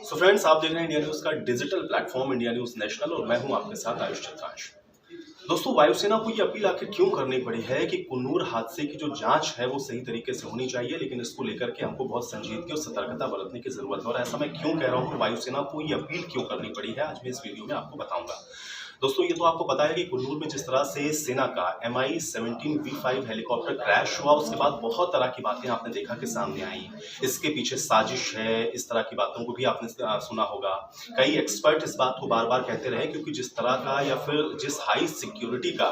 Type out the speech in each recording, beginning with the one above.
So friends, आप देख रहे हैं इंडिया न्यूज का digital platform India news national और मैं हूं आपके साथ आयुष चित्रांश। दोस्तों, वायुसेना को ये अपील आखिर क्यों करनी पड़ी है कि कुन्नूर हादसे की जो जांच है वो सही तरीके से होनी चाहिए, लेकिन इसको लेकर के हमको बहुत संजीदगी और सतर्कता बरतने की जरूरत है। और ऐसा मैं क्यों कह रहा हूँ कि वायुसेना को ये अपील क्यों करनी पड़ी है, आज मैं इस वीडियो में आपको बताऊंगा। दोस्तों, ये तो आपको पता है कि कुन्नूर में जिस तरह से सेना का Mi-17V5 हेलीकॉप्टर क्रैश हुआ, उसके बाद बहुत तरह की बातें आपने देखा कि सामने आई। इसके पीछे साजिश है, इस तरह की बातों को भी आपने सुना होगा। कई एक्सपर्ट इस बात को बार बार कहते रहे, क्योंकि जिस तरह का या फिर जिस हाई सिक्योरिटी का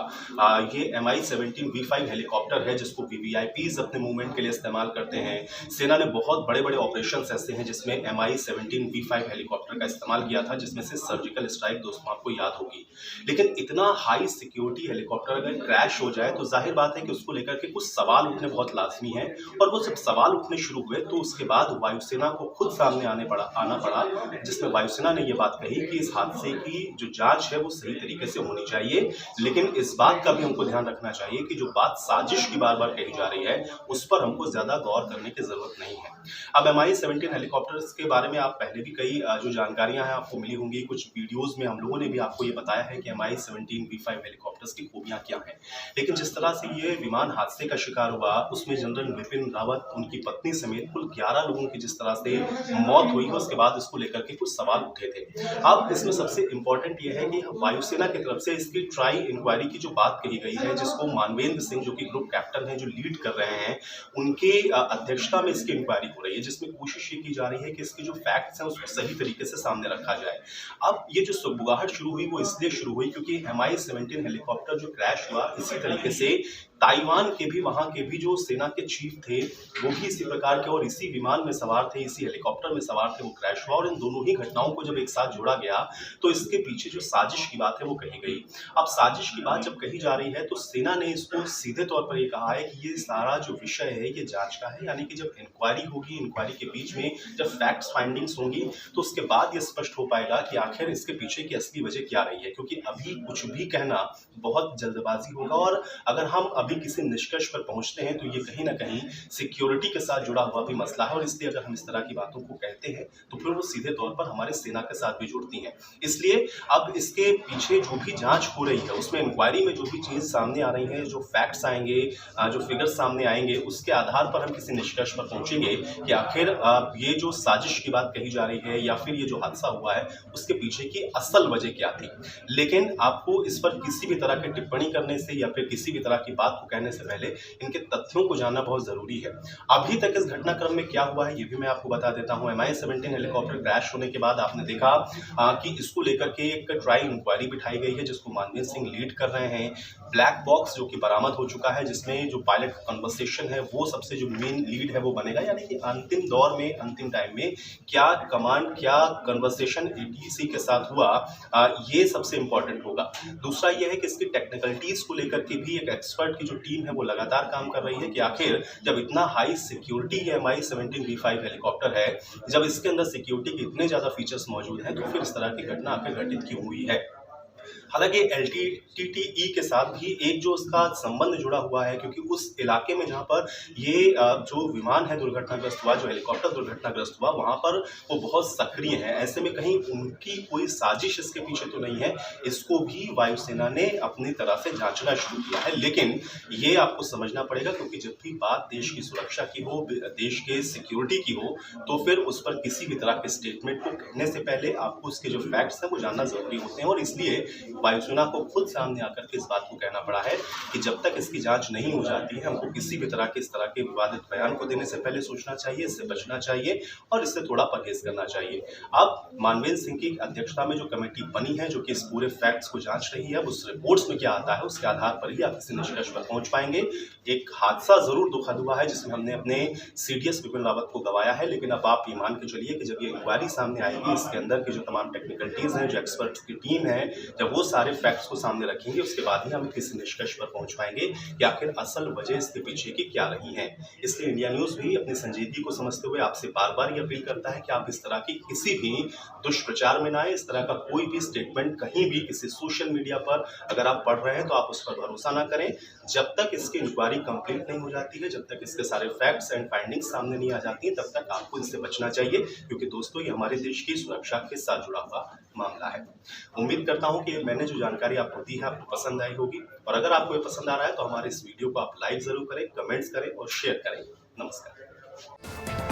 ये Mi-17V5 हेलीकॉप्टर है, जिसको वीवीआईपीज अपने मूवमेंट के लिए इस्तेमाल करते हैं। सेना ने बहुत बड़े बड़े ऑपरेशन ऐसे हैं जिसमें Mi-17V5 हेलीकॉप्टर का इस्तेमाल किया था, जिसमें से सर्जिकल स्ट्राइक दोस्तों आपको याद होगी। लेकिन इतना हाई सिक्योरिटी हेलीकॉप्टर अगर क्रैश हो जाए तो जाहिर बात है कि उसको लेकर के कुछ सवाल उठने बहुत लाजमी है। और वो जब सवाल उठने शुरू हुए तो उसके बाद वायुसेना को खुद सामने आना पड़ा, जिसमें वायुसेना ने ये बात कही कि इस हादसे की जो जांच है वो सही तरीके से होनी चाहिए। लेकिन इस बात का भी हमको ध्यान रखना चाहिए कि जो बात साजिश की बार बार कही जा रही है उस पर हमको ज्यादा गौर करने की जरूरत नहीं है। अब Mi-17 हेलीकॉप्टर्स के बारे में आप पहले भी कई जो जानकारियां हैं आपको मिली होंगी। कुछ वीडियोस में हम लोगों ने भी आपको ये बताया है कि Mi-17V5 हेलीकॉप्टर्स की खूबियां क्या हैं। लेकिन जिस तरह से ये विमान हादसे का शिकार हुआ, उसमें जनरल विपिन रावत, उनकी पत्नी समेत कुल 11 लोगों की जिस तरह से मौत हुई है, उसके बाद इसको लेकर के कुछ सवाल उठे थे। अब इसमें सबसे इंपॉर्टेंट ये है कि वायुसेना की तरफ से इसकी ट्राई इंक्वायरी की जो बात कही गई है, जिसको मानवेंद्र सिंह जो कि ग्रुप कैप्टन है, जो लीड कर रहे हैं, उनकी अध्यक्षता में इसकी इंक्वायरी हो रही है, जिसमें कोशिश ये की जा रही है कि इसके जो फैक्ट्स हैं उसको सही तरीके से सामने रखा जाए। अब ये जो सुगबुगाहट शुरू हुई वो इसलिए शुरू हुई क्योंकि Mi-17 हेलीकॉप्टर जो क्रैश हुआ, इसी तरीके से ताइवान के भी, वहां के भी जो सेना के चीफ थे वो भी इसी प्रकार के और इसी विमान में सवार थे, इसी हेलीकॉप्टर में सवार थे, वो क्रैश हुआ। और इन दोनों ही घटनाओं को जब एक साथ जोड़ा गया तो इसके पीछे जो साजिश की बात है वो कही गई। अब साजिश की बात जब कही जा रही है तो सेना ने इसको सीधे तौर पर ये कहा है कि ये सारा जो विषय है ये जांच का है, यानी कि जब इंक्वायरी होगी, इंक्वायरी के बीच में जब फैक्ट्स फाइंडिंग्स होंगी तो उसके बाद ये स्पष्ट हो पाएगा कि आखिर इसके पीछे की असली वजह क्या रही है। क्योंकि अभी कुछ भी कहना बहुत जल्दबाजी होगा, और अगर हम अभी किसी निष्कर्ष पर पहुंचते हैं तो ये कहीं ना कहीं सिक्योरिटी के साथ जुड़ा हुआ भी मसला है। और इसलिए अगर हम इस तरह की बातों को कहते हैं तो फिर वो सीधे तौर पर हमारे सेना के साथ भी जुड़ती हैं। इसलिए अब इसके पीछे जो भी जांच हो रही है, उसमें इंक्वायरी में जो भी चीज सामने आ रही है, जो फैक्ट्स आएंगे, जो फिगर्स सामने आएंगे, उसके आधार पर हम किसी निष्कर्ष पर पहुंचेंगे कि आखिर ये जो साजिश की बात कही जा रही है या फिर ये जो हादसा हुआ है उसके पीछे की असल वजह क्या थी। लेकिन आपको इस पर किसी भी तरह की टिप्पणी करने से या फिर किसी भी तरह की बात को कहने से पहले इनके तथ्यों को जानना बहुत जरूरी है। अभी तक इस घटनाक्रम में क्या हुआ है ये भी मैं आपको बता देता हूं। Mi-17 हेलीकॉप्टर क्रैश होने के बाद आपने देखा कि इसको लेकर के एक ट्राई इंक्वायरी बिठाई गई है, जिसको मानवेंद्र सिंह लीड कर रहे हैं। ब्लैक बॉक्स जो कि बरामद हो चुका है, जिसमें जो पायलट का कन्वर्सेशन है वो सबसे जो मेन लीड है वो बनेगा, यानी कि अंतिम दौर में, अंतिम टाइम में क्या कमांड, क्या कन्वर्सेशन एटीसी के साथ हुआ, ये सबसे इंपॉर्टेंट होगा। दूसरा ये है कि इसकी टेक्निकलिटीज को लेकर के भी एक एक्सपर्ट की जो टीम है वो लगातार काम कर रही है कि आखिर जब इतना हाई सिक्योरिटी ये Mi-17V5 हेलीकॉप्टर है, जब इसके अंदर सिक्योरिटी के इतने ज्यादा फीचर्स मौजूद हैं, तो फिर इस तरह की घटना आखिर घटित क्यों हुई है। हालांकि LTTE के साथ भी एक जो उसका संबंध जुड़ा हुआ है, क्योंकि उस इलाके में जहां पर ये जो विमान है दुर्घटनाग्रस्त हुआ, जो हेलीकॉप्टर दुर्घटनाग्रस्त हुआ, वहां पर वो बहुत सक्रिय है। ऐसे में कहीं उनकी कोई साजिश इसके पीछे तो नहीं है। इसको भी वायुसेना ने अपनी तरह से जांचना शुरू किया है। लेकिन ये आपको समझना पड़ेगा, क्योंकि जब भी बात देश की सुरक्षा की हो, देश के सिक्योरिटी की हो, तो फिर उस पर किसी भी तरह के स्टेटमेंट को कहने से पहले आपको उसके जो फैक्ट्स हैं वो जानना जरूरी होते हैं। और इसलिए वायुसेना को खुद सामने आकर के इस बात को कहना पड़ा है कि जब तक इसकी जांच नहीं हो जाती है, हमको किसी भी तरह के इस तरह के विवादित बयान को देने से पहले सोचना चाहिए, इससे बचना चाहिए और इससे थोड़ा परहेज करना चाहिए। अब मानवेंद्र सिंह की अध्यक्षता में जो कमेटी बनी है, जो कि इस पूरे फैक्ट्स को जांच रही है, उस रिपोर्ट्स में क्या आता है उसके आधार पर ही आप किसी निष्कर्ष पर पहुंच पाएंगे। एक हादसा जरूर दुखद हुआ है, जिसमें हमने अपने CDS विपिन रावत को गवाया है, लेकिन अब आप ये मान के चलिए कि जब ये इंक्वायरी सामने आएगी, इसके अंदर की जो तमाम टेक्निकलिटीज हैं, जो एक्सपर्ट्स की टीम है, जब वो सारे फैक्ट्स को सामने रखेंगे, उसके बाद ही हम किसी निष्कर्ष पर पहुंच पाएंगे कि आखिर असल वजह इसके पीछे की क्या रही है। इसलिए इंडिया न्यूज़ भी अपनी संजीदगी को समझते हुए आपसे बार-बार ये अपील करता है कि आप इस तरह की किसी भी दुष्प्रचार में ना आए। इस तरह का कोई भी स्टेटमेंट कहीं भी किसी सोशल मीडिया पर अगर आप पढ़ रहे हैं तो आप उस पर भरोसा ना करें। जब तक इसकी इंक्वायरी कंप्लीट नहीं हो जाती है, जब तक इसके सारे फैक्ट्स एंड फाइंडिंग्स सामने नहीं आ जाती हैं, तब तक आपको इनसे बचना चाहिए, क्योंकि दोस्तों ये हमारे देश की सुरक्षा के साथ जुड़ा हुआ मामला है। उम्मीद करता हूं कि मैंने जो जानकारी आपको दी है आपको पसंद आई होगी, और अगर आपको ये पसंद आ रहा है तो हमारे इस वीडियो को आप लाइक जरूर करें, कमेंट्स करें और शेयर करें। नमस्कार।